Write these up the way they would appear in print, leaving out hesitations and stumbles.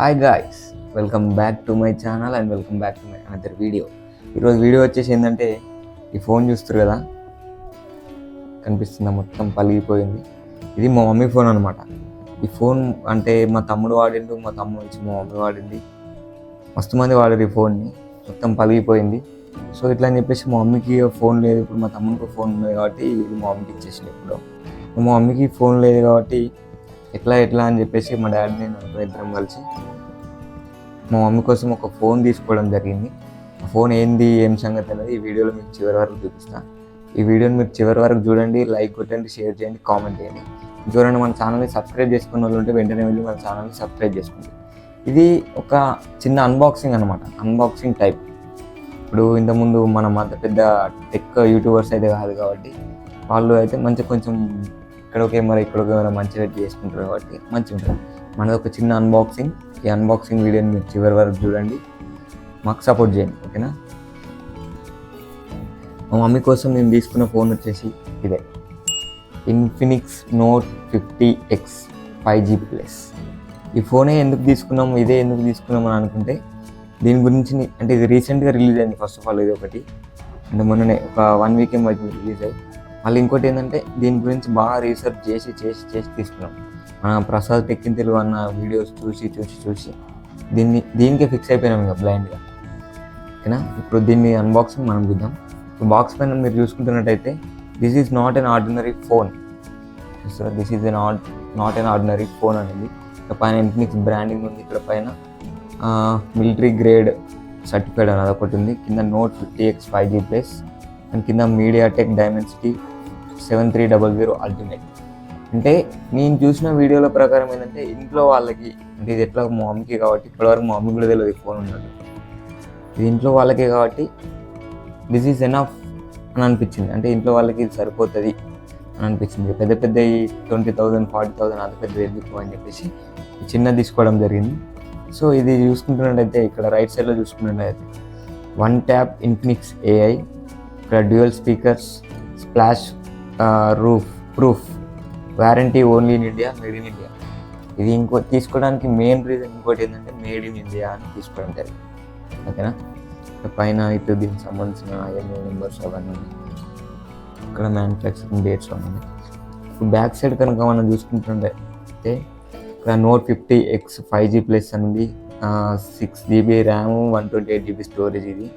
Hi guys, welcome back to my channel and welcome back to my another video. ఈరోజు video వచ్చేసి ఏంటంటే, ఈ phone చూస్తారు కదా, కనిపిస్తుందా, మొత్తం పలిగిపోయింది. ఇది మా మమ్మీ ఫోన్ అనమాట. ఈ ఫోన్ అంటే మా తమ్ముడు వాడిండు, మా తమ్ముడు వచ్చి మా మమ్మీ వాడింది. మస్తు మంది వాడారు ఈ ఫోన్ని, మొత్తం పలిగిపోయింది. సో ఇట్లా అని చెప్పేసి మా మమ్మీకి ఫోన్ లేదు, ఇప్పుడు మా తమ్ముడికి ఫోన్ ఉంది కాబట్టి ఇది మా మమ్మీకి ఇచ్చేసింది. ఇప్పుడు మా మమ్మీకి ఫోన్ లేదు కాబట్టి ఎట్లా అని చెప్పేసి మా డాడీని ఇద్దరం కలిసి మా మమ్మీ కోసం ఒక ఫోన్ తీసుకోవడం జరిగింది. ఆ ఫోన్ ఏం సంగతి అనేది ఈ వీడియోలో మీకు చివరి వరకు చూపిస్తాను. ఈ వీడియోని మీరు చివరి వరకు చూడండి, లైక్ కొట్టండి, షేర్ చేయండి, కామెంట్ చేయండి. చూడండి, మన ఛానల్ని సబ్స్క్రైబ్ చేసుకున్న వాళ్ళు ఉంటే వెంటనే వెళ్ళి మన ఛానల్ని సబ్స్క్రైబ్ చేసుకోండి. ఇది ఒక చిన్న అన్బాక్సింగ్ అనమాట, అన్బాక్సింగ్ టైప్. ఇప్పుడు ఇంతకుముందు మనం అంత పెద్ద టెక్ యూట్యూబర్స్ అయితే కాదు కాబట్టి వాళ్ళు అయితే మంచిగా కొంచెం ఇక్కడ కెమెరా మంచిగా చేసుకుంటారు కాబట్టి మంచిగా ఉంటుంది. మనది ఒక చిన్న అన్బాక్సింగ్. ఈ అన్బాక్సింగ్ వీడియోని మీరు చివరి వరకు చూడండి, మాకు సపోర్ట్ చేయండి, ఓకేనా. మా మమ్మీ కోసం నేను తీసుకున్న ఫోన్ వచ్చేసి ఇదే, Infinix note 50X 5G plus. ఈ ఫోనే ఎందుకు తీసుకున్నాము, ఇదే ఎందుకు తీసుకున్నాము అని అనుకుంటే, దీని గురించి అంటే ఇది రీసెంట్గా రిలీజ్ అయింది. ఫస్ట్ ఆఫ్ ఆల్ ఇది ఒకటి, అంటే మొన్ననే ఒక 1 వీక్ ఏమో రిలీజ్ అయ్యి. మళ్ళీ ఇంకోటి ఏంటంటే, దీని గురించి బాగా రీసెర్చ్ చేసి తీసుకున్నాం. ప్రసాద్ టెక్ ఇన్ తెలుగు అన్న వీడియోస్ చూసి దీనికే ఫిక్స్ అయిపోయినాం ఇక బ్లైండ్గా, ఓకేనా. ఇప్పుడు దీన్ని అన్బాక్సింగ్ మనం చూద్దాం. బాక్స్ పైన మీరు చూసుకుంటున్నట్టయితే, this is not an ordinary phone. చూస్తారా, this is not an ordinary phone అనేది. ఇక్కడ పైన ఇన్ఫినిక్స్ బ్రాండింగ్ ఉంది, ఇక్కడ పైన మిలిటరీ గ్రేడ్ సర్టిఫైడ్ అనేది ఒకటి ఉంది, కింద note 50X 5G plus and కింద మీడియాటెక్ డైమెన్సిటీ 7300 అల్టిమేట్. అంటే నేను చూసిన వీడియోల ప్రకారం ఏంటంటే, ఇంట్లో వాళ్ళకి అంటే ఇది ఎట్లా మా మమ్మీకి కాబట్టి, ఇప్పటివరకు మా మమ్మీ కూడా తెలియదు ఫోన్ ఉన్నట్టు. ఇది ఇంట్లో వాళ్ళకే కాబట్టి దిస్ ఈజ్ ఎనఫ్ అని అనిపించింది. అంటే ఇంట్లో వాళ్ళకి ఇది సరిపోతుంది అని అనిపించింది. పెద్ద 20,000 40,000 అంత పెద్ద ఎందుకు అని చెప్పేసి చిన్నది తీసుకోవడం జరిగింది. సో ఇది చూసుకుంటున్నట్టయితే, ఇక్కడ రైట్ సైడ్లో చూసుకున్నట్టయితే 1 ట్యాప్ ఇన్ఫినిక్స్ AI, ఇక్కడ dual speakers, splash proof, warranty only in India, made in India. ఇది తీసుకోవడానికి మెయిన్ రీజన్ ఇంకోటి ఏంటంటే, మేడ్ ఇన్ ఇండియా అని తీసుకోవడం జరిగింది, ఓకేనా. పైన ఇటు దీనికి సంబంధించిన IMEI నెంబర్స్ అవన్నీ ఉన్నాయి, ఇక్కడ మ్యానుఫ్యాక్చరింగ్ డేట్స్ ఉన్నాయి. ఇప్పుడు బ్యాక్ సైడ్ కనుక మనం చూసుకుంటుంటే, ఇక్కడ నోట్ 50X 5G ప్లస్ అనేది 6GB ర్యామ్ 128GB స్టోరేజ్, ఇది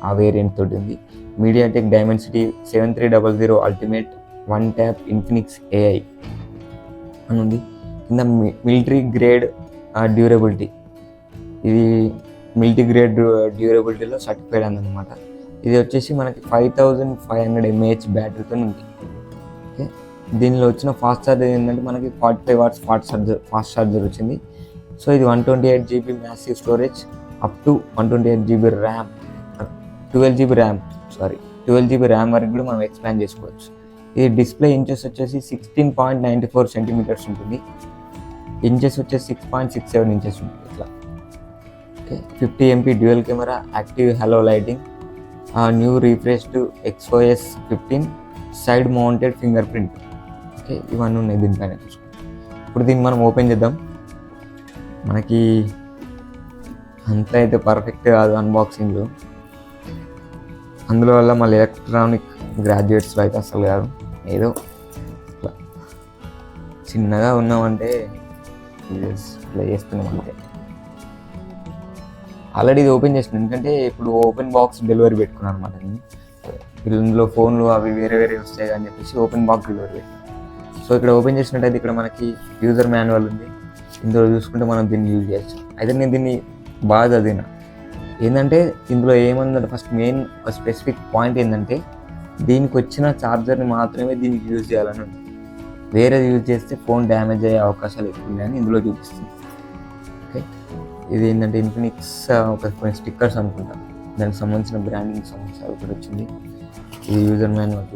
ఆ వేరియంట్ తోటి ఉంది. MediaTek Dimensity 7300 ultimate 1 tap Infinix AI అని ఉంది. కింద మిలిటరీ గ్రేడ్ డ్యూరబిలిటీ, ఇది మిలిటరీ గ్రేడ్ డ్యూరబిలిటీలో సర్టిఫైడ్ అనమాట. ఇది వచ్చేసి మనకి 5500 mAh బ్యాటరీతో ఉంది, ఓకే. దీనిలో వచ్చిన ఫాస్ట్ ఛార్జర్ ఏంటంటే, మనకి 45 watts ఫాస్ట్ ఛార్జర్ వచ్చింది. సో ఇది 128GB massive storage up to 128GB RAM, 12GB RAM వరకు కూడా మనం ఎక్స్పాండ్ చేసుకోవచ్చు. ఇది డిస్ప్లే ఇంచెస్ వచ్చేసి 16.94 centimeters ఉంటుంది, ఇంచెస్ వచ్చేసి 6.67 inches ఉంటుంది ఇట్లా, okay. 50 MP dual camera, active hello lighting, new refreshed XOS 15, side mounted finger print, okay. ఇవన్నీ ఉన్నాయి దీనిపైన చూసుకుంటాం. ఇప్పుడు దీన్ని మనం ఓపెన్ చేద్దాం. మనకి అంతా అయితే పర్ఫెక్ట్ కాదు అన్బాక్సింగ్లో, అందులో వల్ల మళ్ళీ ఎలక్ట్రానిక్ గ్రాడ్యుయేట్స్లో అయితే అసలు కాదు. ఏదో ఇట్లా చిన్నగా ఉన్నామంటే ప్లే చేస్తున్నాం అంతే. ఆల్రెడీ ఇది ఓపెన్ చేసిన, ఎందుకంటే ఇప్పుడు ఓపెన్ బాక్స్ డెలివరీ పెట్టుకున్నాను అనమాట నేను. ఇందులో ఫోన్లు అవి వేరే వస్తాయి అని చెప్పేసి ఓపెన్ బాక్స్ డెలివరీ పెట్టుకున్నాను. సో ఇక్కడ ఓపెన్ చేసినట్టయితే, ఇక్కడ మనకి యూజర్ మాన్యువల్ ఉంది. ఇందులో చూసుకుంటే మనం దీన్ని యూజ్ చేయొచ్చు. అయితే నేను దీన్ని బాగా చదివిన, ఏంటంటే ఇందులో ఏమందంటే, ఫస్ట్ మెయిన్ స్పెసిఫిక్ పాయింట్ ఏంటంటే, దీనికి వచ్చిన ఛార్జర్ని మాత్రమే దీనికి యూజ్ చేయాలని ఉంది. వేరేది యూజ్ చేస్తే ఫోన్ డ్యామేజ్ అయ్యే అవకాశాలు ఎక్కువ ఉన్నాయని ఇందులో చూపిస్తుంది, ఓకే. ఇది ఏంటంటే ఇన్ఫినిక్స్ కొన్ని స్టిక్కర్స్ అనుకుంటా, దానికి సంబంధించిన బ్రాండింగ్ సంబంధించి ఒకటి వచ్చింది. ఇది యూజర్ మాన్యువల్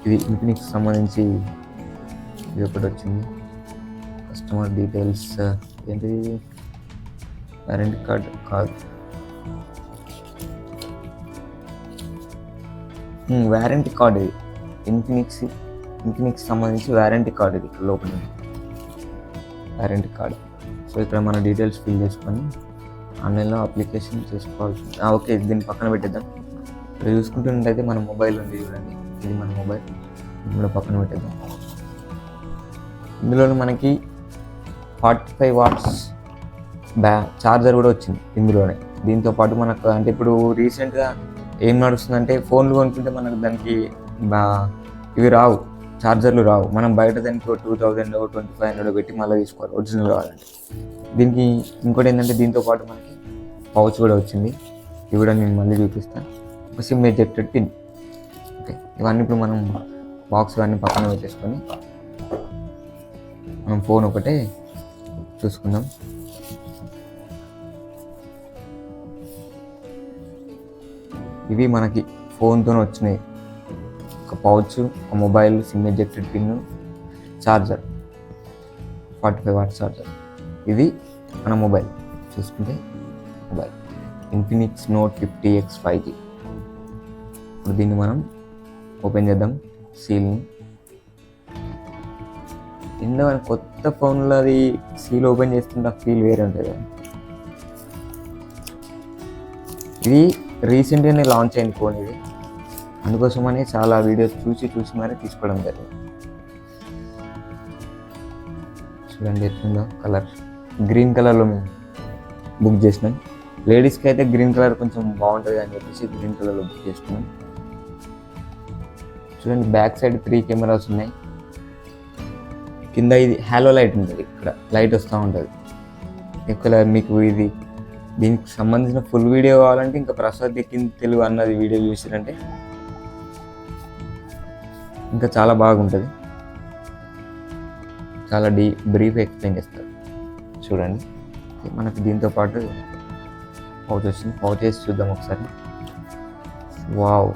ఇది ఇన్ఫినిక్స్ సంబంధించి ఇది ఒకటి వచ్చింది. కస్టమర్ డీటెయిల్స్ ఏంటిది, వారంటీ కార్డ్ కాదు, వారంటీ కార్డ్. ఇది ఇన్ఫినిక్స్ సంబంధించి వారంటీ కార్డ్ ఇది ఇక్కడ లోపల. Warranty card. సో ఇక్కడ మన డీటెయిల్స్ ఫిల్ చేసుకొని ఆన్లైన్లో అప్లికేషన్ చేసుకోవాల్సి. ఓకే, దీన్ని పక్కన పెట్టేద్దాం. ఇక్కడ చూసుకుంటున్నట్టయితే మన మొబైల్ ఉంది చూడండి, ఇది మన మొబైల్. ఇది కూడా పక్కన పెట్టేద్దాం. ఇందులో మనకి 45 watts ఛార్జర్ కూడా వచ్చింది ఇందులోనే. దీంతో పాటు మనకు అంటే ఇప్పుడు రీసెంట్గా ఏం నడుస్తుందంటే ఫోన్లు కొనుక్కుంటే మనకు దానికి ఇవి రావు, ఛార్జర్లు రావు. మనం బయట దానికి 2000 2500 పెట్టి మళ్ళీ తీసుకోవాలి ఒరిజినల్ కావాలంటే. దీనికి ఇంకోటి ఏంటంటే దీంతో పాటు మనకి పౌచ్ కూడా వచ్చింది. ఇవి కూడా నేను మళ్ళీ చూపిస్తాను. ఒక సిమ్ ఎజెక్టెడ్ పిన్. ఓకే, ఇవన్నీ ఇప్పుడు మనం బాక్స్ ఇవన్నీ పక్కన పెట్టేసుకొని మనం ఫోన్ ఒకటే చూసుకుందాం. ఇవి మనకి ఫోన్తో వచ్చినాయి. ఒక పౌచ్, ఒక mobile, SIM ejected pin, charger, 45 watts charger. ఇది మన మొబైల్ చూసుకుంటే mobile Infinix note 50X 5G. ఇప్పుడు దీన్ని మనం ఓపెన్ చేద్దాం సీల్ని. ఇందులో మన కొత్త ఫోన్లో అది సీల్ ఓపెన్ చేస్తుంటే ఆ ఫీల్ వేరే ఉంటుంది. ఇది రీసెంట్గానే లాంచ్ అయిన ఫోన్ ఇది, అందుకోసమని చాలా వీడియోస్ చూసి మరీ తీసుకోవడం జరిగింది. చూడండి ఎట్లుందో కలర్, గ్రీన్ కలర్లో మేము బుక్ చేసినాం. లేడీస్కి అయితే గ్రీన్ కలర్ కొంచెం బాగుంటుంది అని చెప్పేసి గ్రీన్ కలర్లో బుక్ చేసుకున్నాం. చూడండి బ్యాక్ సైడ్ 3 కెమెరాస్ ఉన్నాయి. కింద ఇది హ్యాలో లైట్ ఉంటుంది, ఇక్కడ లైట్ వస్తూ ఉంటుంది. ఎక్కువ మీకు ఇది దీనికి సంబంధించిన ఫుల్ వీడియో కావాలంటే ఇంకా ప్రసాద్ కింద తెలుగు అన్నది వీడియో చూసారంటే ఇంకా చాలా బాగుంటుంది. చాలా బ్రీఫ్ ఎక్స్ప్లెయిన్ చేస్తారు. చూడండి మనకి దీంతో పాటు పౌచ్ వచ్చింది. పౌచ్ వేసి చూద్దాం ఒకసారి. వావ్,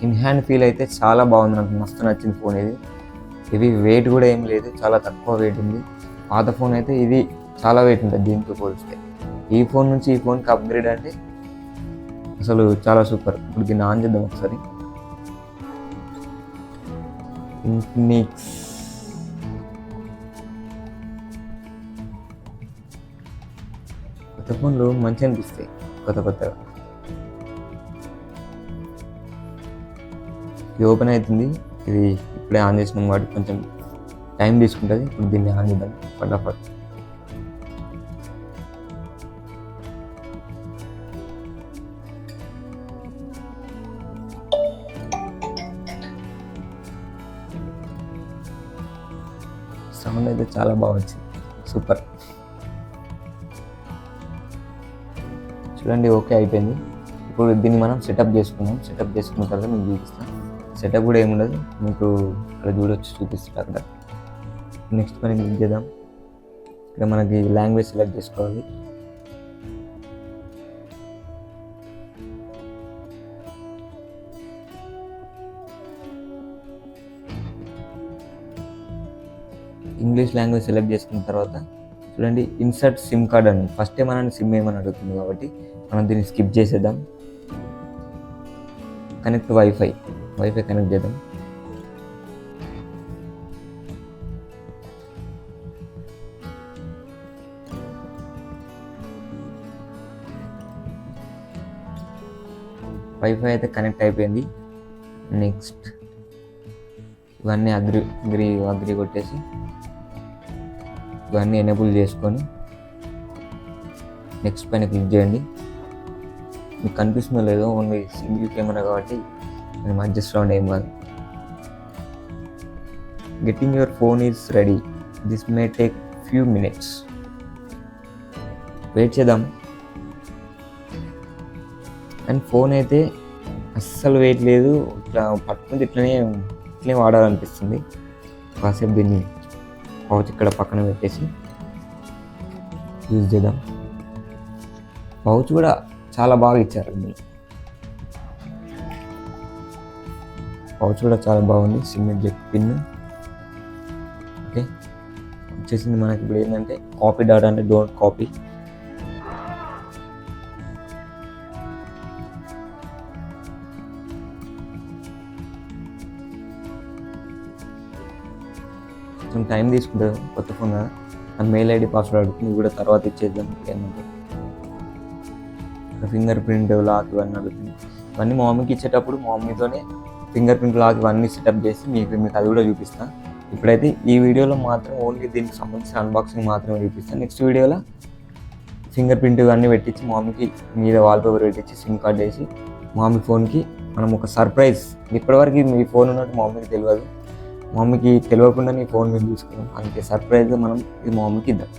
ఇన్ హ్యాండ్ ఫీల్ అయితే చాలా బాగుంది. నాకు మస్తు నచ్చింది ఫోన్ ఇది. ఇది వెయిట్ కూడా ఏం లేదు, చాలా తక్కువ వెయిట్ ఉంది. పాత ఫోన్ అయితే ఇది చాలా వెయిట్ ఉంటుంది దీంతో పోలిస్తే. ఈ ఫోన్ నుంచి ఈ ఫోన్కి అప్గ్రేడ్ అంటే అసలు చాలా సూపర్. ఇప్పుడు దీన్ని ఆన్ చేద్దాం ఒకసారి. ఇన్ఫినిక్స్ కొత్త ఫోన్లు మంచిగా అనిపిస్తాయి కొత్తగా. ఇది ఓపెన్ అవుతుంది. ఇది ఇప్పుడే ఆన్ చేసినాం కాబట్టి కొంచెం టైం తీసుకుంటుంది. ఇప్పుడు దీన్ని ఆన్ చేద్దాం ఫటాఫట్. సౌండ్ అయితే చాలా బాగా వచ్చింది, సూపర్. చూడండి ఓకే అయిపోయింది. ఇప్పుడు దీన్ని మనం సెటప్ చేసుకున్నాం. సెటప్ చేసుకున్న తర్వాత మీకు చూపిస్తాను. సెటప్ కూడా ఏముండదు, మీకు ఇక్కడ చూపిస్తారు అక్కడ. నెక్స్ట్ మనకి క్లిక్ చేద్దాం. ఇక్కడ మనకి లాంగ్వేజ్ సెలెక్ట్ చేసుకోవాలి. ఇంగ్లీష్ లాంగ్వేజ్ సెలెక్ట్ చేసుకున్న తర్వాత చూడండి ఇన్సర్ట్ సిమ్ కార్డ్ అని ఫస్టే మనల్ని సిమ్ ఏమని అడుగుతుంది కాబట్టి మనం దీన్ని స్కిప్ చేసేద్దాం. కనెక్ట్ వైఫై కనెక్ట్ చేద్దాం. వైఫై అయితే కనెక్ట్ అయిపోయింది. నెక్స్ట్ ఇవన్నీ అగ్రి కొట్టేసి ఇవన్నీ ఎనేబుల్ చేసుకొని నెక్స్ట్ పైన క్లిక్ చేయండి. మీకు కనిపిస్తుందో లేదో, ఓన్లీ సింగిల్ కెమెరా కాబట్టి మనం అడ్జస్ట్ అవ్వండి, ఏం కాదు. Getting your phone is ready, this may take few minutes. Wait చేద్దాం. అండ్ ఫోన్ అయితే అస్సలు వెయిట్ లేదు, ఇట్లా పట్టుకుంటే ఇట్లనే వాడాలనిపిస్తుంది. కాసేపు దీన్ని పౌచ్ ఇక్కడ పక్కన పెట్టేసి యూజ్ చేద్దాం. పౌచ్ కూడా చాలా బాగా ఇచ్చారు. పౌచ్ కూడా చాలా బాగుంది. SIM eject pin. ఓకే వచ్చేసింది మనకి. ఇప్పుడు ఏంటంటే కాపీ డాటా అంటే డోంట్ కాపీ. కొంచెం టైం తీసుకుంటుంది, కొత్త ఫోన్ కదా. నా మెయిల్ ఐడి పాస్వర్డ్ అడుగుతుంది, ఇది కూడా తర్వాత ఇచ్చేద్దాం ఏమంటే. ఫింగర్ ప్రింట్ లాక్ ఇవన్నీ అడుగుతుంది. ఇవన్నీ మా మమ్మీకి ఇచ్చేటప్పుడు మా మమ్మీతోనే ఫింగర్ ప్రింట్ లాక్ ఇవన్నీ సెటప్ చేసి మీకు అది కూడా చూపిస్తాను. ఇప్పుడైతే ఈ వీడియోలో మాత్రం ఓన్లీ దీనికి సంబంధించిన అన్బాక్సింగ్ మాత్రమే చూపిస్తాను. నెక్స్ట్ వీడియోలో ఫింగర్ ప్రింట్ ఇవన్నీ పెట్టించి మా మమ్మీకి మీద వాల్పేపర్ పెట్టించి సిమ్ కార్డ్ వేసి మా మమ్మీ ఫోన్కి మనం ఒక సర్ప్రైజ్. ఇప్పటివరకు మీ ఫోన్ ఉన్నట్టు మా మమ్మీకి తెలియదు, మా మమ్మీకి తెలియకుండా నీ ఫోన్ మేము తీసుకున్నాం, అందుకే సర్ప్రైజ్గా మనం ఇది మా మమ్మీకి ఇద్దాం.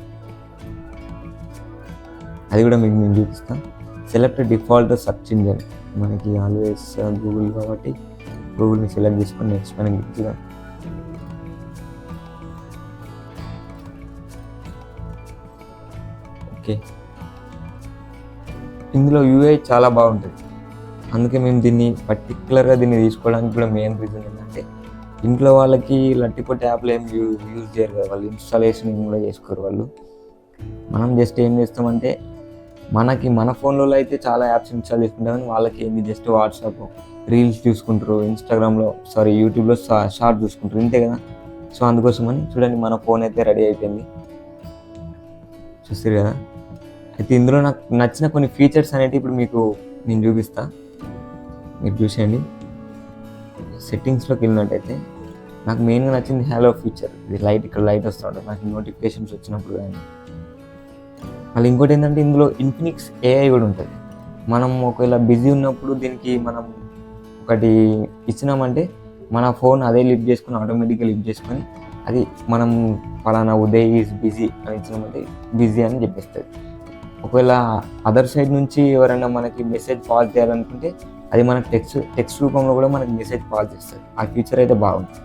అది కూడా మీకు నేను చూపిస్తాను. సెలెక్ట్ డిఫాల్ట్ సర్చ్ ఇంజన్, మనకి ఆల్వేస్ గూగుల్ కాబట్టి గూగుల్ని సెలెక్ట్ చేసుకొని నెక్స్ట్ పైన క్లిక్ చేద్దాం. ఓకే, ఇందులో యూఐ చాలా బాగుంటుంది, అందుకే మేము దీన్ని పర్టికులర్గా దీన్ని తీసుకోవడానికి కూడా మెయిన్ రీజన్ ఏంటంటే ఇంట్లో వాళ్ళకి లట్టిపొట్టి యాప్లు ఏం యూజ్ చేయరు కదా, వాళ్ళు ఇన్స్టాలేషన్ కూడా చేసుకోరు వాళ్ళు. మనం జస్ట్ ఏం చేస్తామంటే మనకి మన ఫోన్లో అయితే చాలా యాప్స్ ఇన్స్టాల్ చేసుకుంటామని వాళ్ళకి ఏంది జస్ట్ వాట్సాప్ రీల్స్ చూసుకుంటారు, యూట్యూబ్లో షార్ట్ చూసుకుంటారు, ఇంతే కదా. సో అందుకోసమని చూడండి మన ఫోన్ అయితే రెడీ అయిపోయింది, చూస్తారు కదా. అయితే ఇందులో నాకు నచ్చిన కొన్ని ఫీచర్స్ అనేవి ఇప్పుడు మీకు నేను చూపిస్తా, మీరు చూసేయండి. సెట్టింగ్స్లోకి వెళ్ళినట్టయితే నాకు మెయిన్గా నచ్చింది హలో ఫీచర్. ఇది లైట్, ఇక్కడ లైట్ వస్తూ ఉంటుంది నాకు నోటిఫికేషన్స్ వచ్చినప్పుడు కానీ. మళ్ళీ ఇంకోటి ఏంటంటే ఇందులో ఇన్ఫినిక్స్ ఏఐ కూడా ఉంటుంది. మనం ఒకవేళ బిజీ ఉన్నప్పుడు దీనికి మనం ఒకటి ఇచ్చినామంటే మన ఫోన్ అదే లిఫ్ట్ చేసుకొని ఆటోమేటిక్గా లిఫ్ట్ చేసుకొని అది మనం పలానా ఉదయ్ ఈజ్ బిజీ అని ఇచ్చినామంటే బిజీ అని చెప్పేస్తుంది. ఒకవేళ అదర్ సైడ్ నుంచి ఎవరైనా మనకి మెసేజ్ పాస్ చేయాలనుకుంటే అది మనకు టెక్స్ట్ రూపంలో కూడా మనకి మెసేజ్ పాస్ చేస్తుంది. ఆ ఫీచర్ అయితే బాగుంది.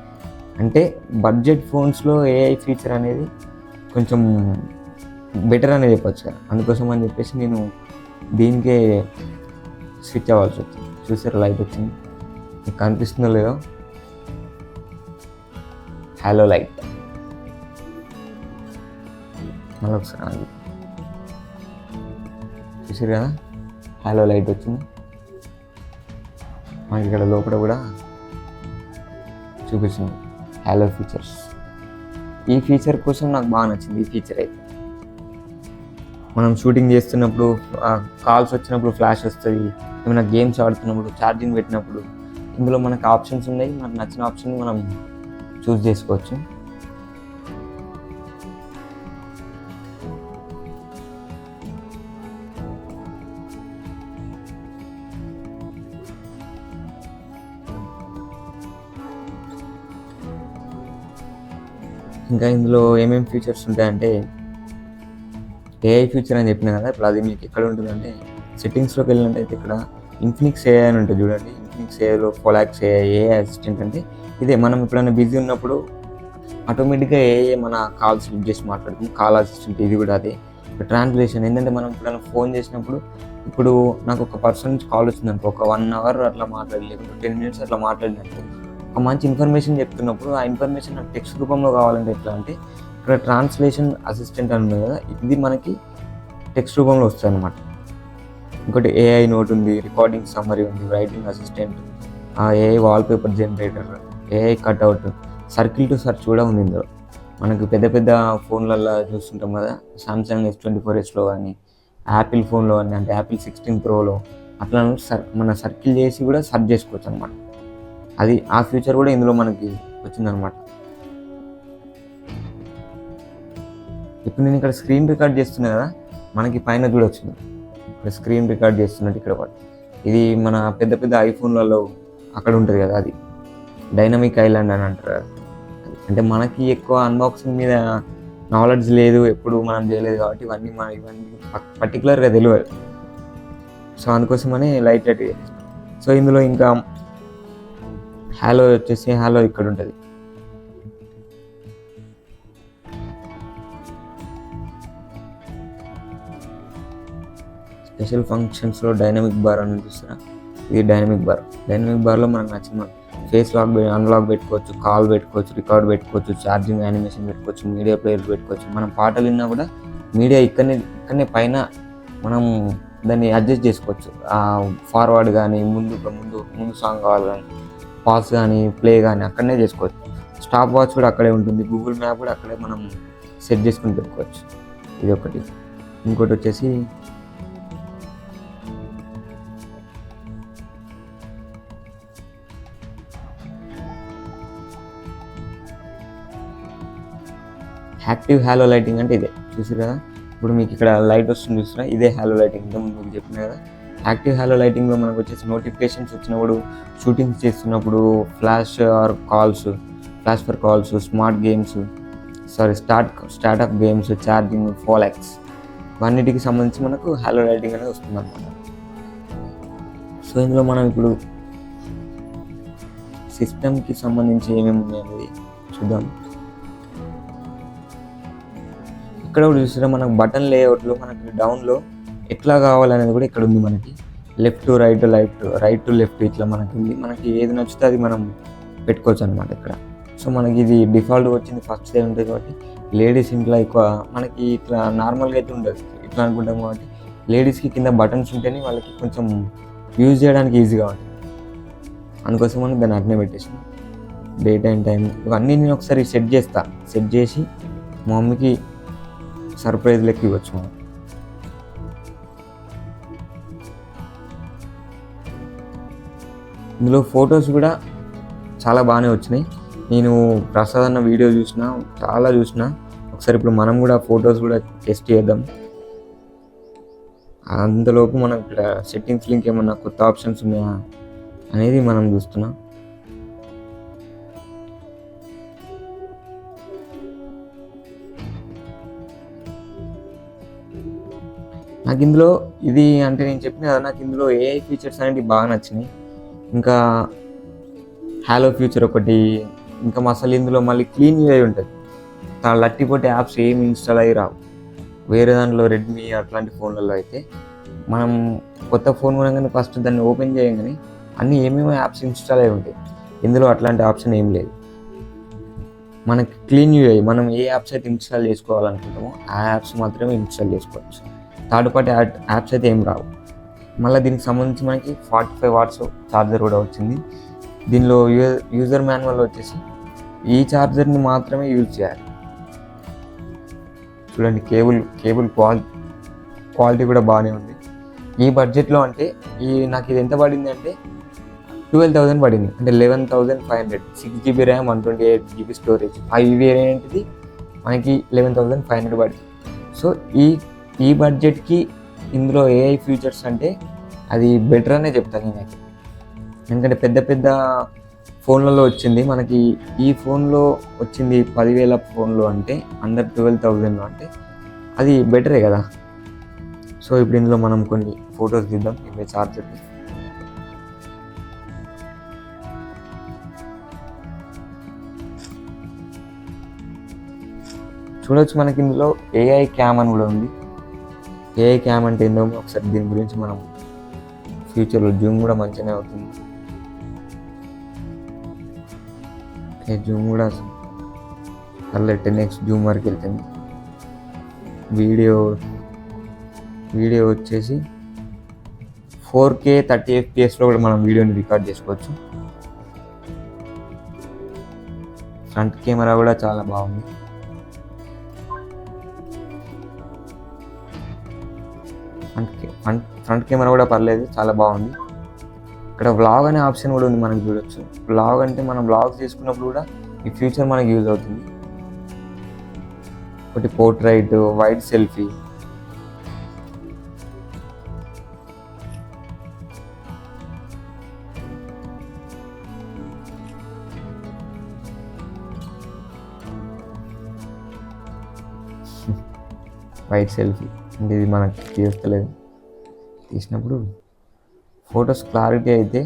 అంటే బడ్జెట్ ఫోన్స్లో ఏఐ ఫీచర్ అనేది కొంచెం బెటర్ అనేది చెప్పచ్చు కదా, అందుకోసం అని చెప్పేసి నేను దీనికే స్విచ్ అవ్వాల్సి వచ్చింది. చూసారు లైట్ వచ్చింది, మీకు కనిపిస్తుందో లేదో, హలో లైట్. మళ్ళీ ఒకసారి చూసారు కదా హలో లైట్ వచ్చింది. మనకి ఇక్కడ లోపల కూడా చూపిస్తుంది హలో ఫీచర్స్. ఈ ఫీచర్ కోసం నాకు బాగా నచ్చింది. ఈ ఫీచర్ అయితే మనం షూటింగ్ చేస్తున్నప్పుడు, కాల్స్ వచ్చినప్పుడు ఫ్లాష్ వస్తుంది, ఏమైనా గేమ్స్ ఆడుతున్నప్పుడు, ఛార్జింగ్ పెట్టినప్పుడు ఇందులో మనకు ఆప్షన్స్ ఉన్నాయి. మనకు నచ్చిన ఆప్షన్ మనం చూస్ చేసుకోవచ్చు. ఇంకా ఇందులో ఏమేమి ఫీచర్స్ ఉంటాయంటే ఏఐ ఫీచర్ అని చెప్పిన కదా, ఇప్పుడు అది మీకు ఎక్కడ ఉంటుందంటే సెట్టింగ్స్లోకి వెళ్ళినట్టయితే ఇక్కడ ఇన్ఫినిక్స్ ఏఐ అని ఉంటుంది చూడండి. ఇన్ఫినిక్స్ ఏఐలో ఫోలాక్స్ ఏఐ అసిస్టెంట్ అంటే ఇదే. మనం ఎప్పుడైనా బిజీ ఉన్నప్పుడు ఆటోమేటిక్గా ఏఐ మన కాల్స్ లిఫ్ట్ చేసి మాట్లాడుతుంది, కాల్ అసిస్టెంట్. ఇది కూడా అదే. ట్రాన్స్లేషన్ ఏంటంటే మనం ఎప్పుడైనా ఫోన్ చేసినప్పుడు, ఇప్పుడు నాకు ఒక పర్సన్ నుంచి కాల్ వచ్చింది అనుకో, ఒక 1 అవర్ అట్లా లేకపోతే 10 మినిట్స్ అట్లా మాట్లాడినట్టు ఒక మంచి ఇన్ఫర్మేషన్ చెప్తున్నప్పుడు ఆ ఇన్ఫర్మేషన్ నాకు టెక్స్ట్ రూపంలో కావాలంటే ఎట్లా అంటే ఇక్కడ ట్రాన్స్లేషన్ అసిస్టెంట్ అని ఉంది కదా, ఇది మనకి టెక్స్ట్ రూపంలో వస్తుంది అనమాట. ఇంకోటి ఏఐ నోట్ ఉంది, రికార్డింగ్ సమ్మరీ ఉంది, writing assistant, AI wallpaper generator, AI cutout, circle to search కూడా ఉంది ఇందులో. మనకు పెద్ద పెద్ద ఫోన్లలో చూస్తుంటాం కదా, సామ్సంగ్ S24Sలో కానీ, యాపిల్ ఫోన్లో కానీ, అంటే యాపిల్ 16 Proలో అట్లా మన సర్కిల్ చేసి కూడా సర్చ్ చేసుకోవచ్చు అనమాట. అది ఆ ఫీచర్ కూడా ఇందులో మనకి వచ్చిందనమాట. ఇప్పుడు నేను ఇక్కడ స్క్రీన్ రికార్డ్ చేస్తున్నా కదా, మనకి పైన కూడా వచ్చింది ఇక్కడ స్క్రీన్ రికార్డ్ చేస్తున్నట్టు ఇక్కడ పాటు. ఇది మన పెద్ద పెద్ద ఐఫోన్లలో అక్కడ ఉంటుంది కదా, అది డైనమిక్ ఐలాండ్ అని అంటారు. అంటే మనకి ఎక్కువ అన్బాక్సింగ్ మీద నాలెడ్జ్ లేదు, ఎప్పుడు మనం చేయలేదు కాబట్టి ఇవన్నీ పర్టికులర్గా తెలియదు. సో అందుకోసమని లైట్ లైట్గా. సో ఇందులో ఇంకా హలో వచ్చేసి హలో ఇక్కడ ఉంటుంది. స్పెషల్ ఫంక్షన్స్లో డైనమిక్ బార్ అని చూస్తారా, ఇది డైనమిక్ బార్. డైనమిక్ బార్లో మనకు నచ్చిన ఫేస్ లాక్ అన్లాక్ పెట్టుకోవచ్చు, కాల్ పెట్టుకోవచ్చు, రికార్డ్ పెట్టుకోవచ్చు, ఛార్జింగ్ యానిమేషన్ పెట్టుకోవచ్చు, మీడియా ప్లేయర్ పెట్టుకోవచ్చు. మనం పాటలు విన్నా కూడా మీడియా ఇక్కడనే పైన మనం దాన్ని అడ్జస్ట్ చేసుకోవచ్చు. ఫార్వర్డ్ కానీ ముందు సాంగ్ కావాలి కానీ, పాస్ కానీ, ప్లే కానీ అక్కడనే చేసుకోవచ్చు. స్టాప్ వాచ్ కూడా అక్కడే ఉంటుంది, గూగుల్ మ్యాప్ కూడా అక్కడే మనం సెట్ చేసుకుని పెట్టుకోవచ్చు. ఇది ఒకటి. ఇంకోటి వచ్చేసి యాక్టివ్ హ్యాలో లైటింగ్ అంటే ఇదే చూసారు కదా. ఇప్పుడు మీకు ఇక్కడ లైట్ వస్తుంది చూసినా, ఇదే హ్యాలో లైటింగ్. ఇంతకుముందు మీకు చెప్పిన కదా. యాక్టివ్ హ్యాలో లైటింగ్లో మనకు వచ్చేసి నోటిఫికేషన్స్ వచ్చినప్పుడు, షూటింగ్స్ చేస్తున్నప్పుడు, flash for calls, smart games, startup games, charging, ఫోలాక్స్, అన్నిటికి సంబంధించి మనకు హ్యాలో లైటింగ్ అనేది వస్తుంది అన్నమాట. సో ఇందులో మనం ఇప్పుడు సిస్టమ్కి సంబంధించి ఏమేమి ఉన్నాయి అనేది చూద్దాం. ఇక్కడ కూడా చూసారా, మనకు బటన్ లేఅవుట్లో మనకి డౌన్లో ఎట్లా కావాలనేది కూడా ఇక్కడ ఉంది. మనకి left to right to left ఇట్లా మనకి ఉంది. మనకి ఏది నచ్చితే అది మనం పెట్టుకోవచ్చు అనమాట ఇక్కడ. సో మనకి ఇది డిఫాల్ట్గా వచ్చింది, ఫస్ట్ సైడ్ ఉంటుంది కాబట్టి లేడీస్ ఇంట్లో ఎక్కువ మనకి ఇట్లా నార్మల్గా అయితే ఉండదు, ఇట్లా అనుకుంటాం కాబట్టి లేడీస్కి కింద బటన్స్ ఉంటేనే వాళ్ళకి కొంచెం యూజ్ చేయడానికి ఈజీగా ఉంటుంది. అందుకోసం మనం దాన్ని అట్నే పెట్టేసి డేట్ అండ్ టైం ఇవన్నీ నేను ఒకసారి సెట్ చేసి మా మమ్మీకి సర్ప్రైజ్ లెక్క ఇవ్వచ్చు మనం. ఇందులో ఫొటోస్ కూడా చాలా బాగానే వచ్చినాయి. నేను ప్రసాద్ అన్న వీడియో చాలా చూసిన. ఒకసారి ఇప్పుడు మనం కూడా ఫొటోస్ కూడా టెస్ట్ చేద్దాం. అంతలోపు మనం ఇక్కడ సెట్టింగ్స్ లింక్ ఏమన్నా కొత్త ఆప్షన్స్ ఉన్నాయా అనేది మనం చూస్తున్నాం. నాకు ఇందులో ఇది అంటే నేను చెప్పిన కదా, నాకు ఇందులో ఏఐ ఫీచర్స్ అనేవి బాగా నచ్చినాయి. ఇంకా హ్యాలో ఫ్యూచర్ ఒకటి, ఇంకా అసలు ఇందులో మళ్ళీ క్లీన్ యూఐ ఉంటుంది. లట్టిపోతే యాప్స్ ఏమి ఇన్స్టాల్ అయ్యి రావు. వేరే దాంట్లో రెడ్మీ అట్లాంటి ఫోన్లలో అయితే మనం కొత్త ఫోన్ కొనగానే ఫస్ట్ దాన్ని ఓపెన్ చేయగానే అన్నీ ఏమేమో యాప్స్ ఇన్స్టాల్ అయి ఉంటాయి. ఇందులో అట్లాంటి ఆప్షన్ ఏం లేదు. మనకి క్లీన్ యూఐ, మనం ఏ యాప్స్ అయితే ఇన్స్టాల్ చేసుకోవాలనుకుంటామో ఆ యాప్స్ మాత్రమే ఇన్స్టాల్ చేసుకోవచ్చు. థర్డ్ పార్టీ యాప్స్ అయితే ఏం రావు. మళ్ళీ దీనికి సంబంధించి మనకి 45 వాట్స్ ఛార్జర్ కూడా వచ్చింది. దీనిలో యూజర్ మాన్యువల్ వచ్చేసి ఈ ఛార్జర్ని మాత్రమే యూజ్ చేయాలి. చూడండి, కేబుల్ క్వాలిటీ కూడా బాగానే ఉంది. ఈ బడ్జెట్లో అంటే నాకు ఇది ఎంత పడింది అంటే 12,000 పడింది. అంటే 11,500, 6GB ర్యామ్, 128GB స్టోరేజ్. ఈ వేరియంట్ది మనకి 11,500 పడింది. సో ఈ బడ్జెట్కి ఇందులో ఏఐ ఫీచర్స్ అంటే అది బెటర్ అనే చెప్తాను నేనైతే. ఎందుకంటే పెద్ద ఫోన్లలో వచ్చింది, మనకి ఈ ఫోన్లో వచ్చింది 10,000 ఫోన్లో అంటే అండర్ 12,000లో అంటే అది బెటరే కదా. సో ఇప్పుడు ఇందులో మనం కొన్ని ఫొటోస్ తీద్దాం. ఇవే ఛార్జర్ చూడవచ్చు. మనకి ఇందులో ఏఐ క్యామ్ అని కూడా ఉంది. ఏఐ క్యామ్ అంటే ఏందో ఒకసారి దీని గురించి మనం ఫ్యూచర్లో జూమ్ కూడా మంచిగానే అవుతుంది. జూమ్ కూడా అలా 10x జూమ్ వరకు వెళ్తుంది. వీడియో వచ్చేసి 4K 30 FPS కూడా మనం వీడియోని రికార్డ్ చేసుకోవచ్చు. ఫ్రంట్ కెమెరా కూడా చాలా బాగుంది. ఫ్రంట్ కెమెరా కూడా పర్లేదు, చాలా బాగుంది. ఇక్కడ వ్లాగ్ అనే ఆప్షన్ కూడా ఉంది, మనకు చూడొచ్చు. వ్లాగ్ అంటే మనం వ్లాగ్ చేసుకున్నప్పుడు కూడా ఈ ఫ్యూచర్ మనకు యూజ్ అవుతుంది. ఒకటి పోర్ట్రైట్, వైడ్ సెల్ఫీ, అంటే ఇది మనకి తీస్తలేదు. తీసినప్పుడు ఫొటోస్ క్లారిటీ అయితే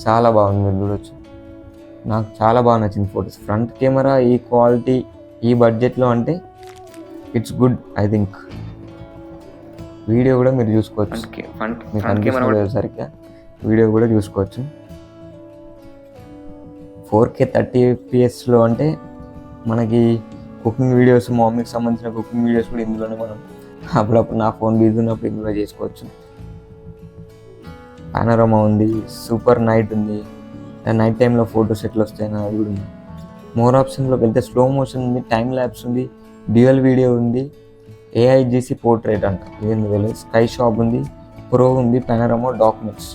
చాలా బాగుంది, మీరు చూడొచ్చు. నాకు చాలా బాగా నచ్చింది ఫొటోస్. ఫ్రంట్ కెమెరా ఈ క్వాలిటీ ఈ బడ్జెట్లో అంటే it's good I think. Video కూడా మీరు చూసుకోవచ్చు. ఫ్రంట్ కెమెరా సరిగ్గా వీడియో కూడా చూసుకోవచ్చు. 4K 30 FPSలో అంటే మనకి కుకింగ్ వీడియోస్, మా మమ్మీకి సంబంధించిన కుకింగ్ వీడియోస్ కూడా ఇందులోనే మనం అప్పుడప్పుడు నా ఫోన్ బిజీ ఉన్నప్పుడు ఇందులో చేసుకోవచ్చు. పానోరమా ఉంది, సూపర్ నైట్ ఉంది, నైట్ టైంలో ఫొటోస్ ఎట్లా వస్తాయని అది కూడా ఉంది. మోర్ ఆప్షన్లోకి వెళ్తే స్లో మోషన్ ఉంది, టైం ల్యాబ్స్ ఉంది, డ్యూయల్ వీడియో ఉంది, ఏఐజీసీ పోర్ట్రేట్ అంట, ఇదేంది తెలియదు, స్కై షాప్ ఉంది, ప్రో ఉంది, పెనరమో, డాక్యుమెంట్స్.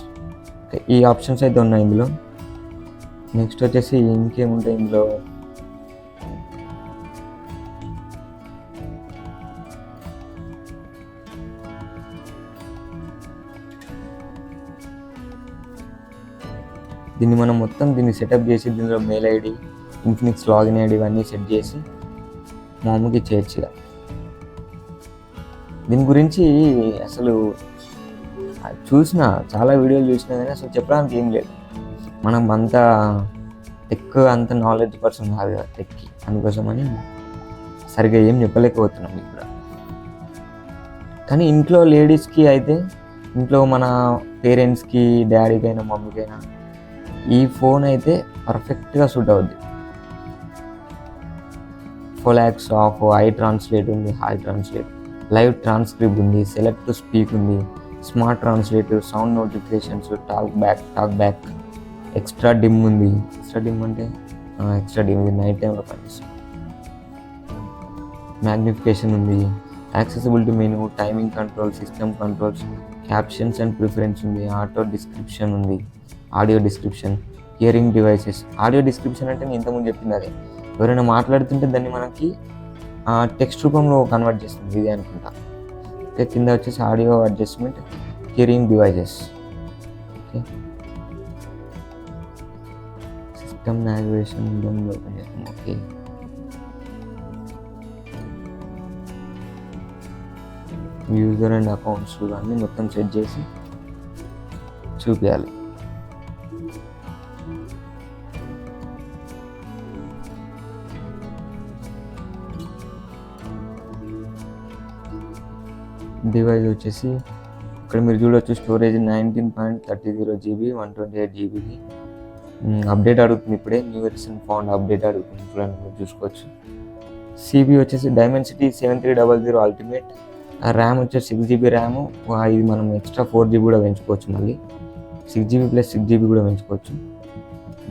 ఈ ఆప్షన్స్ అయితే ఉన్నాయి ఇందులో. నెక్స్ట్ వచ్చేసి ఇంకేముంటాయి ఇందులో, దీన్ని మనం మొత్తం దీన్ని సెటప్ చేసి దీనిలో mail ID, Infinix login ID ఇవన్నీ సెట్ చేసి మా అమ్మకి చేయొచ్చు. దీని గురించి అసలు చాలా వీడియోలు చూసినా కానీ అసలు చెప్పడానికి ఏం లేదు. మనం అంత అంత నాలెడ్జ్ పర్సన్ కాదు కదా టెక్కి, అందుకోసమని సరిగ్గా ఏం చెప్పలేకపోతున్నాం ఇక్కడ. కానీ ఇంట్లో లేడీస్కి అయితే, ఇంట్లో మన పేరెంట్స్కి, డాడీకైనా మమ్మీకైనా ఈ ఫోన్ అయితే పర్ఫెక్ట్గా సూట్ అవుద్ది. ఫోలాక్స్ ఆఫ్, ఐ ట్రాన్స్లేట్ ఉంది, హాయ్ ట్రాన్స్లేట్, లైవ్ ట్రాన్స్క్రిప్ట్ ఉంది, సెలెక్ట్ టు స్పీక్ ఉంది, smart translate, sound notifications, talk back, extra dim ఉంది. ఎక్స్ట్రా డిమ్ అంటే ఎక్స్ట్రా డిమ్ ఇది నైట్ టైంలో పనిచేస్తుంది. మ్యాగ్నిఫికేషన్ ఉంది, accessibility menu, timing control, system controls, captions and preference ఉంది, ఆటో డిస్క్రిప్షన్ ఉంది, audio description, hearing devices. Audio description అంటే నేను ఇంతకుముందు చెప్పింది అదే, ఎవరైనా మాట్లాడుతుంటే దాన్ని మనకి టెక్స్ట్ రూపంలో కన్వర్ట్ చేస్తుంది, ఇదే అనుకుంటా. ఓకే, కింద వచ్చేసి audio adjustment, hearing devices. Okay, system navigation open చేస్తాం. ఓకే, యూజర్ అండ్ అకౌంట్స్ అన్నీ మొత్తం సెట్ చేసి చూపించాలి. డివైస్ వచ్చేసి ఇక్కడ మీరు చూడవచ్చు, స్టోరేజ్ 19.30 GB, 128 GBకి అప్డేట్ అడుగుతుంది. ఇప్పుడే న్యూ వెర్షన్ ఫౌండ్ అప్డేట్ అడుగుతుంది, చూడండి మీరు చూసుకోవచ్చు. సిబి వచ్చేసి డైమెన్సిటీ 7300 అల్టిమేట్. ర్యామ్ వచ్చేసి 6 GB ర్యామ్. ఇది మనం ఎక్స్ట్రా 4 GB కూడా పెంచుకోవచ్చు, మళ్ళీ 6 GB + 6 GB కూడా పెంచుకోవచ్చు.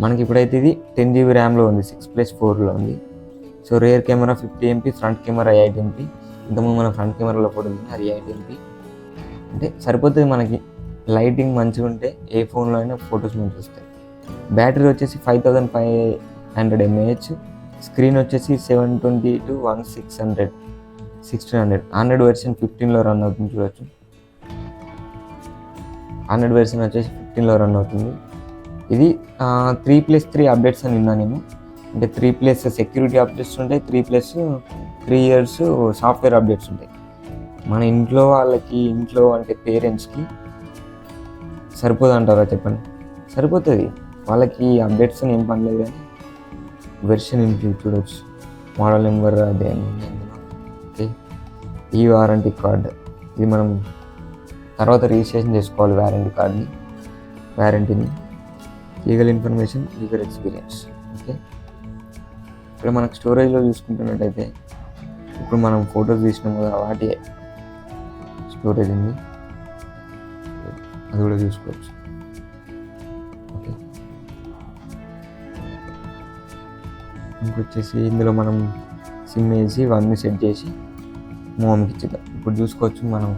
మనకి ఇప్పుడైతే ఇది 10 GB ర్యామ్లో ఉంది, 6+4లో ఉంది. So rear camera 50 MP, front camera 8 MP. ఇంతకుముందు మన ఫ్రంట్ కెమెరాలో ఫోటో ఉంది, అది 8 MP అంటే సరిపోతుంది మనకి. లైటింగ్ మంచిగా ఉంటే ఏ ఫోన్లో అయినా ఫొటోస్ మంచిగా వస్తాయి. బ్యాటరీ వచ్చేసి 5500 mAh. స్క్రీన్ వచ్చేసి 720 to 1600. ఆండ్రాయిడ్ వెర్షన్ 15లో రన్ అవుతుంది, చూడవచ్చు. ఆండ్రాయిడ్ వెర్షన్ వచ్చేసి 15లో రన్ అవుతుంది. ఇది 3+3 అప్డేట్స్ అని విన్నా నేను. అంటే 3+ సెక్యూరిటీ అప్డేట్స్ ఉంటాయి, 3 years సాఫ్ట్వేర్ అప్డేట్స్ ఉంటాయి. మన ఇంట్లో వాళ్ళకి, ఇంట్లో అంటే పేరెంట్స్కి సరిపోదు అంటారా చెప్పండి? సరిపోతుంది. వాళ్ళకి అప్డేట్స్ అని ఏం పని లేదు, కానీ వెర్షన్ ఇంట్లో చూడవచ్చు, మోడల్ నెంబర్ అదే అందులో. ఓకే, ఈ వారంటీ కార్డ్, ఇది మనం తర్వాత రిజిస్ట్రేషన్ చేసుకోవాలి వారంటీని. Legal information, user experience. Okay, ఇక్కడ మనకు స్టోరేజ్లో చూసుకుంటున్నట్టయితే ఇప్పుడు మనం ఫొటోస్ తీసినాం కదా, వాటి స్టోరేజ్ ఉంది, అది కూడా చూసుకోవచ్చు. ఓకే, ఇంకొచ్చేసి ఇందులో మనం సిమ్ వేసి ఇవన్నీ సెట్ చేసి మోమ్కి ఇచ్చేద్దాం. ఇప్పుడు చూసుకోవచ్చు మనం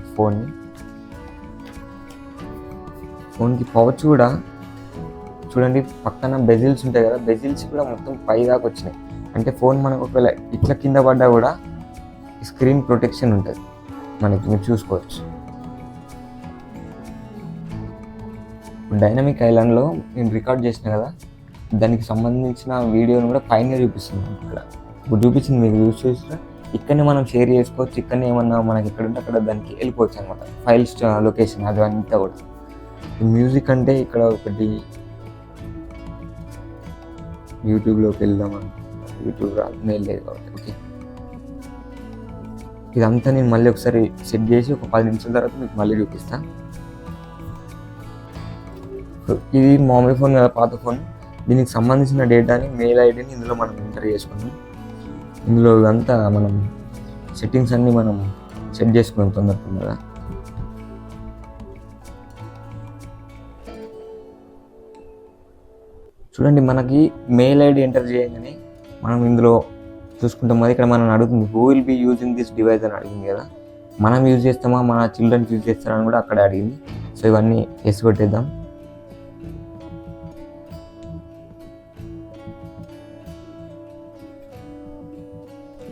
ఫోన్కి పౌచ్ కూడా చూడండి, పక్కన బెజిల్స్ ఉంటాయి కదా, బెజిల్స్ కూడా మొత్తం పై దాకా వచ్చినాయి. అంటే ఫోన్ మనకు ఒకవేళ ఇట్లా కింద పడ్డా కూడా స్క్రీన్ ప్రొటెక్షన్ ఉంటుంది మనకి, మీరు చూసుకోవచ్చు. డైనమిక్ ఐలాండ్లో నేను రికార్డ్ చేసిన కదా, దానికి సంబంధించిన వీడియోని కూడా పైన చూపిస్తుంది. ఇప్పుడు చూపించింది మీకు చూసినా, ఇక్కడనే మనం షేర్ చేసుకోవచ్చు. ఇక్కడనే ఏమన్నా మనకి ఎక్కడ ఉంటే అక్కడ దానికి వెళ్ళిపోవచ్చు అనమాట, ఫైల్స్ లొకేషన్ అది అంతా కూడా. మ్యూజిక్ అంటే ఇక్కడ ఒకటి యూట్యూబ్లోకి వెళ్దామని, యూట్యూబ్ లేదు కాబట్టి. ఓకే, ఇదంతా నేను మళ్ళీ ఒకసారి సెట్ చేసి ఒక 10 నిమిషాల తర్వాత మీకు మళ్ళీ చూపిస్తాను. ఇది మామూలు ఫోన్ కదా, పాత ఫోన్. దీనికి సంబంధించిన డేటాని, మెయిల్ ఐడిని ఇందులో మనం ఎంటర్ చేసుకున్నాం. ఇందులో ఇదంతా మనం సెట్టింగ్స్ అన్నీ మనం సెట్ చేసుకున్నాం తొందరగా. చూడండి, మనకి మెయిల్ ఐడి ఎంటర్ చేయగానే మనం ఇందులో చూసుకుంటాం కదా, ఇక్కడ మనం అడుగుతుంది who will be using this device అని అడిగింది కదా. మనం యూజ్ చేస్తామా, మన చిల్డ్రన్స్ యూజ్ చేస్తారా అని కూడా అక్కడ అడిగింది. సో ఇవన్నీ ఎస్ కొట్టేద్దాం.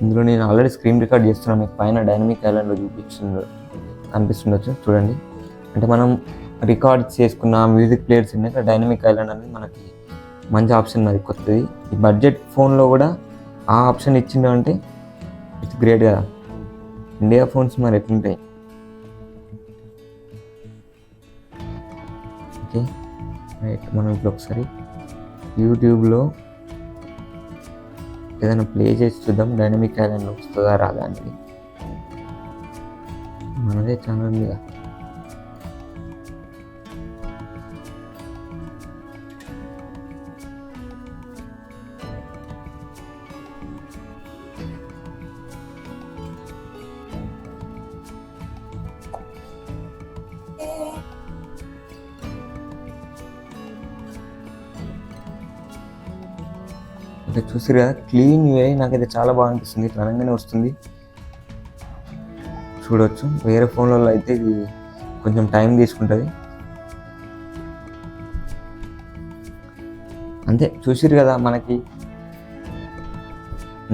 ఇందులో నేను ఆల్రెడీ స్క్రీన్ రికార్డ్ చేస్తున్నాను, మీకు పైన డైనమిక్ ఐలాండ్లో కనిపిస్తుండొచ్చు చూడండి. అంటే మనం రికార్డ్ చేసుకున్న మ్యూజిక్ ప్లేయర్స్ ఉన్నాయి, ఇక్కడ డైనమిక్ ఐలాండ్ అనేది మనకి మంచి ఆప్షన్, అది కొత్తది. ఈ బడ్జెట్ ఫోన్లో కూడా ఆ ఆప్షన్ ఇచ్చిండు అంటే ఇట్స్ గ్రేట్ కదా. ఇండియా ఫోన్స్ మరి ఎట్లుంటాయి. ఓకే రైట్, మనం ఇప్పుడు ఒకసారి యూట్యూబ్లో ఏదైనా ప్లే చేసి చూద్దాం, డైనమిక్ ఐలాండ్ వస్తుందా రాదా అనేది. మనదే ఛానల్ ఉందిగా. ఓకే చూసారు కదా, క్లీన్ యూఐ నాకైతే చాలా బాగా అనిపిస్తుంది. ఇట్లా అనగానే వస్తుంది చూడవచ్చు. వేరే ఫోన్లలో అయితే ఇది కొంచెం టైం తీసుకుంటుంది. అంతే చూసిరు కదా, మనకి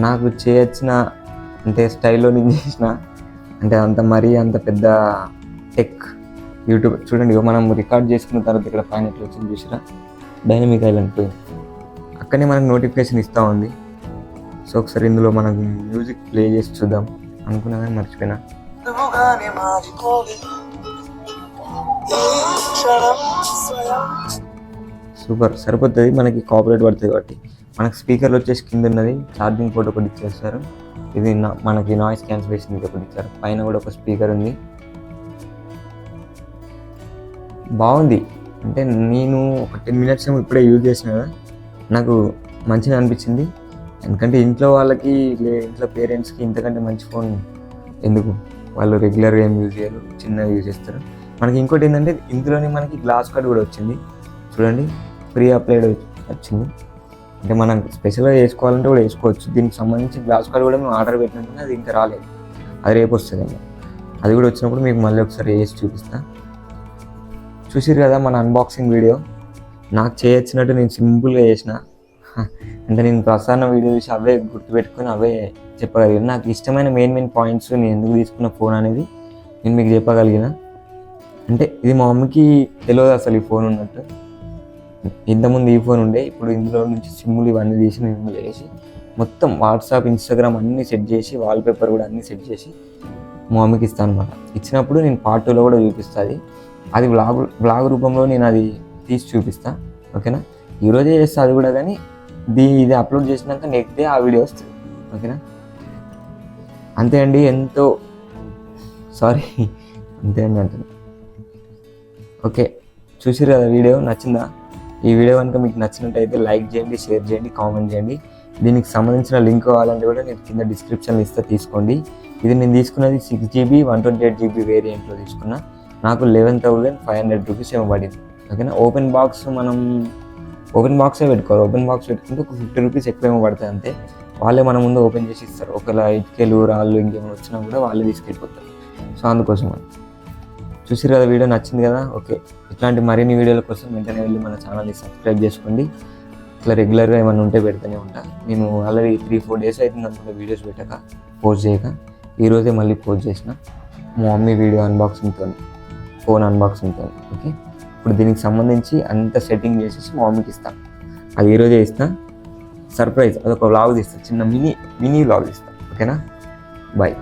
నాకు చేయొచ్చిన అంటే స్టైల్లో నేను చేసిన అంటే అంత పెద్ద టెక్ యూట్యూబ్ చూడండి. మనం రికార్డ్ చేసుకున్న తర్వాత ఇక్కడ పైన ఎట్లా వచ్చింది చూసిరా, డైనమిక్ ఐలాండ్ పోయి అక్కడనే మనకు నోటిఫికేషన్ ఇస్తూ ఉంది. సో ఒకసారి ఇందులో మనం మ్యూజిక్ ప్లే చేసి చూద్దాం అనుకున్నా కానీ మర్చిపోయినా. సూపర్ సరిపోతుంది, మనకి కాపరేట్ పడుతుంది కాబట్టి. మనకు స్పీకర్లు వచ్చేసి కింద ఉన్నది ఛార్జింగ్ పోర్ట్ ఒకటి ఇచ్చేస్తారు. ఇది మనకి నాయిస్ క్యాన్సిలేషన్ ఇది ఒకటి ఇచ్చారు. పైన కూడా ఒక స్పీకర్ ఉంది, బాగుంది. అంటే నేను ఒక 10 minutes ఏమో ఇప్పుడే యూజ్ చేసిన కదా, నాకు మంచిగా అనిపించింది. ఎందుకంటే ఇంట్లో వాళ్ళకి ఇంట్లో పేరెంట్స్కి ఇంతకంటే మంచి ఫోన్ ఎందుకు, వాళ్ళు రెగ్యులర్గా ఏం యూజ్ చేయరు, చిన్నగా యూజ్ చేస్తారు. మనకి ఇంకోటి ఏంటంటే ఇందులోనే మనకి గ్లాస్ కార్డ్ కూడా వచ్చింది చూడండి, ఫ్రీ అప్లైడ్ వచ్చింది. అంటే మనం స్పెషల్గా వేసుకోవాలంటే కూడా వేసుకోవచ్చు. దీనికి సంబంధించి గ్లాస్ కార్డ్ కూడా మేము ఆర్డర్ పెట్టినట్టుగా అది ఇంకా రాలేదు, అది రేపు వస్తుందేమో. అది కూడా వచ్చినప్పుడు మీకు మళ్ళీ ఒకసారి వేసి చూపిస్తాను. చూసిరు కదా మన అన్బాక్సింగ్ వీడియో. నాకు చేయొచ్చినట్టు నేను సింపుల్గా చేసిన, అంటే నేను ప్రసారణ వీడియో చూసి అవే గుర్తుపెట్టుకొని అవే చెప్పగలిగిన. నాకు ఇష్టమైన మెయిన్ పాయింట్స్ నేను ఎందుకు తీసుకున్న ఫోన్ అనేది నేను మీకు చెప్పగలిగిన. అంటే ఇది మా మమ్మీకి తెలియదు అసలు ఈ ఫోన్ ఉన్నట్టు. ఇంతకుముందు ఈ ఫోన్ ఉండే, ఇప్పుడు ఇందులో నుంచి సిమ్ములు ఇవన్నీ తీసి నేను ఇందులో వేసి మొత్తం వాట్సాప్ ఇన్స్టాగ్రామ్ అన్నీ సెట్ చేసి వాల్పేపర్ కూడా అన్నీ సెట్ చేసి మా మమ్మీకి ఇస్తాను అనమాట. ఇచ్చినప్పుడు నేను పార్ట్ 2లో కూడా చూపిస్తాను. అది బ్లాగ్ రూపంలో నేను అది తీసి చూపిస్తా, ఓకేనా. ఈరోజే చేస్తా అది కూడా, కానీ ఇది అప్లోడ్ చేసినాక నెక్స్ట్ డే ఆ వీడియో వస్తుంది, ఓకేనా. అంతే అండి, ఎంతో సారీ అంతే అండి అంటున్నా. ఓకే చూసిరు కదా, వీడియో నచ్చిందా? ఈ వీడియో కనుక మీకు నచ్చినట్టయితే లైక్ చేయండి, షేర్ చేయండి, కామెంట్ చేయండి. దీనికి సంబంధించిన లింక్ కావాలంటే కూడా నేను కింద డిస్క్రిప్షన్లో ఇస్తే తీసుకోండి. ఇది నేను తీసుకున్నది 6GB 128GB వేరియంట్లో తీసుకున్నా. నాకు 11,500 రూపీస్ ఏమో పడింది, ఓకేనా. ఓపెన్ బాక్సే పెట్టుకోవాలి. ఓపెన్ బాక్స్ పెట్టుకుంటే ఒక 50 రూపీస్ ఎక్కువేమో పడుతుంది అంతే. వాళ్ళే మన ముందు ఓపెన్ చేసి ఇస్తారు. ఒకవేళ ఇటుకలు రాళ్ళు ఇంకేమైనా వచ్చినా కూడా వాళ్ళే తీసుకెళ్ళిపోతారు. సో అందుకోసం చూసిరు కదా, వీడియో నచ్చింది కదా. ఓకే, ఇట్లాంటి మరిన్ని వీడియోల కోసం వెంటనే వెళ్ళి మన ఛానల్ని సబ్స్క్రైబ్ చేసుకోండి. ఇట్లా రెగ్యులర్గా ఏమైనా ఉంటే పెడుతూనే ఉంటా. నేను ఆల్రెడీ 3-4 days అవుతుంది అనుకుంటే వీడియోస్ పెట్టక, పోస్ట్ చేయక. ఈరోజే మళ్ళీ పోస్ట్ చేసిన మా మమ్మీ వీడియో అన్బాక్సింగ్తో, ఫోన్ అన్బాక్సింగ్తో. ఓకే, ఇప్పుడు దీనికి సంబంధించి అంత సెట్టింగ్ చేసేసి మా మమ్మీకి ఇస్తాను. అది ఈరోజే ఇస్తాను, సర్ప్రైజ్. అదొక వ్లాగ్ తీస్తాను, చిన్న మినీ వ్లాగ్ ఇస్తాను, ఓకేనా. బాయ్.